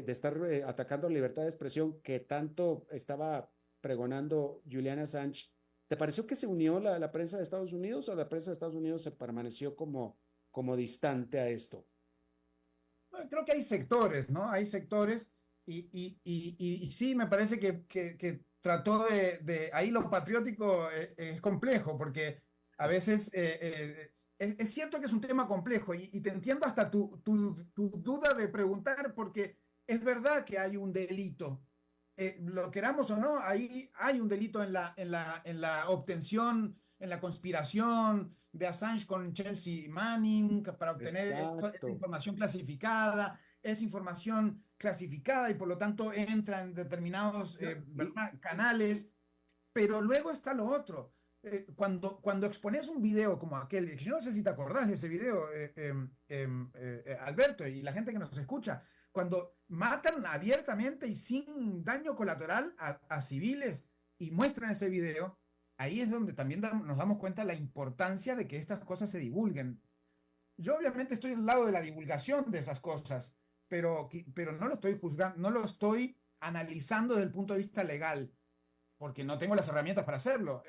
estar atacando la libertad de expresión que tanto estaba pregonando Julian Assange. ¿Te pareció que se unió la prensa de Estados Unidos o la prensa de Estados Unidos se permaneció como distante a esto? Bueno, creo que hay sectores, ¿no? Hay sectores y sí, me parece que trató ahí lo patriótico es complejo, porque a veces es cierto que es un tema complejo y te entiendo hasta tu duda de preguntar, porque es verdad que hay un delito. Lo queramos o no, ahí hay un delito en la obtención, en la conspiración de Assange con Chelsea Manning para obtener esta Exacto. información clasificada. Es información clasificada y por lo tanto entra en determinados No, ¿verdad? Canales, pero luego está lo otro. Cuando expones un video como aquel, que yo no sé si te acordás de ese video, Alberto, y la gente que nos escucha, cuando matan abiertamente y sin daño colateral a civiles y muestran ese video, ahí es donde también nos damos cuenta de la importancia de que estas cosas se divulguen. Yo obviamente estoy al lado de la divulgación de esas cosas, pero no lo estoy juzgando, no lo estoy analizando desde el punto de vista legal, porque no tengo las herramientas para hacerlo.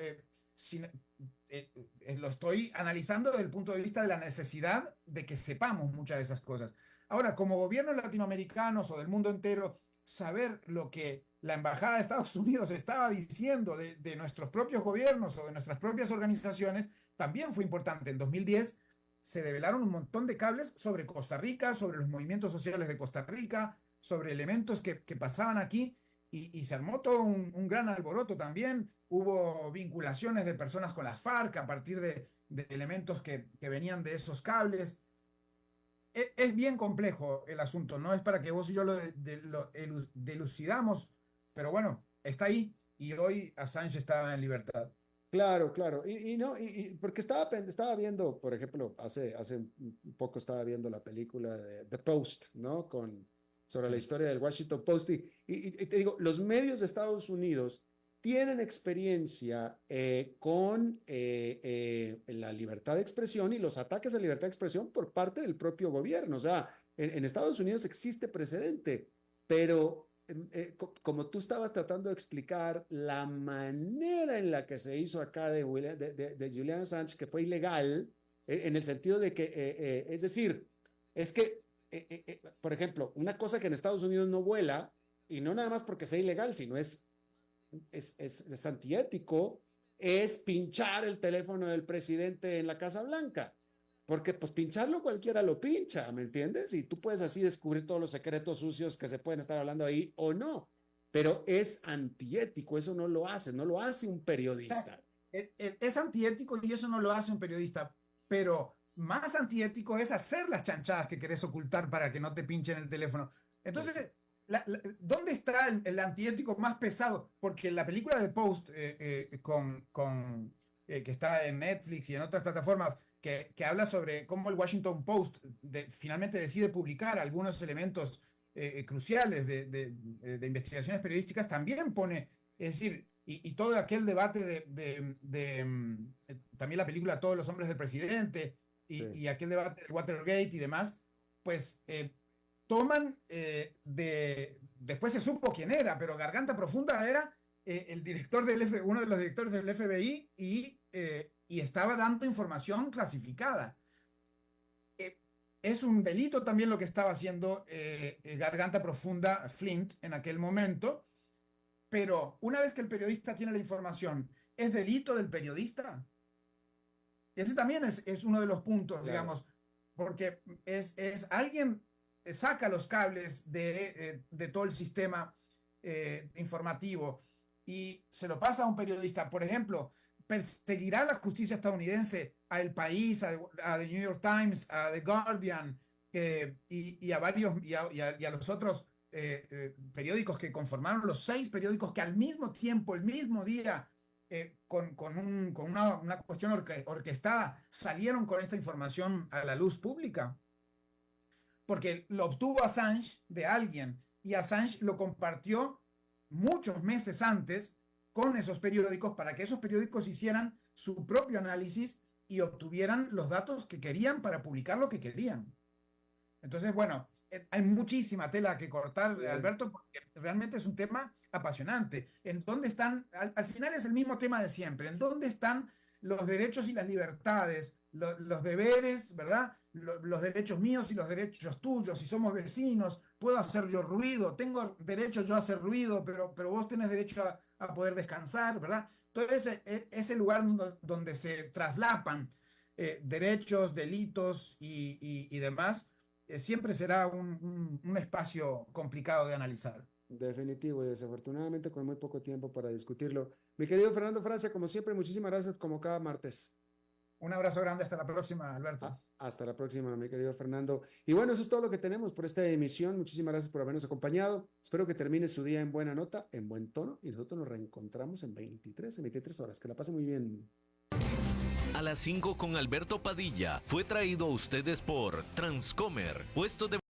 Lo estoy analizando desde el punto de vista de la necesidad de que sepamos muchas de esas cosas. Ahora, como gobiernos latinoamericanos o del mundo entero, saber lo que la Embajada de Estados Unidos estaba diciendo de nuestros propios gobiernos o de nuestras propias organizaciones también fue importante. En 2010 se develaron un montón de cables sobre Costa Rica, sobre los movimientos sociales de Costa Rica, sobre elementos que pasaban aquí y se armó todo un gran alboroto también. Hubo vinculaciones de personas con las FARC a partir de elementos que venían de esos cables. Es bien complejo el asunto, no es para que vos y yo lo delucidamos, pero bueno, está ahí y hoy Assange está en libertad. Claro, claro. Y no, porque estaba viendo, por ejemplo, hace un poco estaba viendo la película de The Post, ¿no? Sobre la Sí. historia del Washington Post. Y te digo, los medios de Estados Unidos tienen experiencia con la libertad de expresión y los ataques a la libertad de expresión por parte del propio gobierno. O sea, en Estados Unidos existe precedente, pero como tú estabas tratando de explicar, la manera en la que se hizo acá de Julian Assange, que fue ilegal, en el sentido de que, es decir, es que, por ejemplo, una cosa que en Estados Unidos no vuela, y no nada más porque sea ilegal, sino es antiético, es pinchar el teléfono del presidente en la Casa Blanca. Porque pues pincharlo cualquiera lo pincha, ¿me entiendes? Y tú puedes así descubrir todos los secretos sucios que se pueden estar hablando ahí o no. Pero es antiético, eso no lo hace un periodista. Es antiético y eso no lo hace un periodista, pero más antiético es hacer las chanchadas que querés ocultar para que no te pinchen el teléfono. Entonces, ¿dónde está el antiético más pesado? Porque la película de Post, que está en Netflix y en otras plataformas, que habla sobre cómo el Washington Post finalmente decide publicar algunos elementos cruciales de investigaciones periodísticas, también pone, es decir, y todo aquel debate también la película Todos los hombres del presidente Sí. y aquel debate del Watergate y demás, pues toman después se supo quién era, pero Garganta Profunda era el director uno de los directores del FBI y estaba dando información clasificada. Es un delito también lo que estaba haciendo Garganta Profunda Flint en aquel momento, pero una vez que el periodista tiene la información, ¿es delito del periodista? Ese también es uno de los puntos, Claro. digamos, porque alguien saca los cables de todo el sistema informativo y se lo pasa a un periodista. Por ejemplo, perseguirá la justicia estadounidense a El País, a The New York Times, a The Guardian y a varios y a los otros periódicos que conformaron los 6 periódicos que al mismo tiempo, el mismo día, con una cuestión orquestada, salieron con esta información a la luz pública. Porque lo obtuvo Assange de alguien y Assange lo compartió muchos meses antes con esos periódicos para que esos periódicos hicieran su propio análisis y obtuvieran los datos que querían para publicar lo que querían. Entonces, bueno, hay muchísima tela que cortar, Alberto, porque realmente es un tema apasionante. ¿En dónde están? Al final es el mismo tema de siempre. ¿En dónde están los derechos y las libertades, los deberes, ¿verdad? Los derechos míos y los derechos tuyos? Si somos vecinos, puedo hacer yo ruido, tengo derecho yo a hacer ruido, pero vos tenés derecho a poder descansar, ¿verdad? Entonces, ese lugar donde se traslapan derechos, delitos y demás, siempre será un espacio complicado de analizar. Definitivo y desafortunadamente con muy poco tiempo para discutirlo. Mi querido Fernando Francia, como siempre, muchísimas gracias como cada martes. Un abrazo grande, hasta la próxima, Alberto. Hasta la próxima, mi querido Fernando. Y bueno, eso es todo lo que tenemos por esta emisión. Muchísimas gracias por habernos acompañado. Espero que termine su día en buena nota, en buen tono, y nosotros nos reencontramos en 23 horas. Que la pasen muy bien. A las 5 con Alberto Padilla fue traído a ustedes por Transcomer, puesto de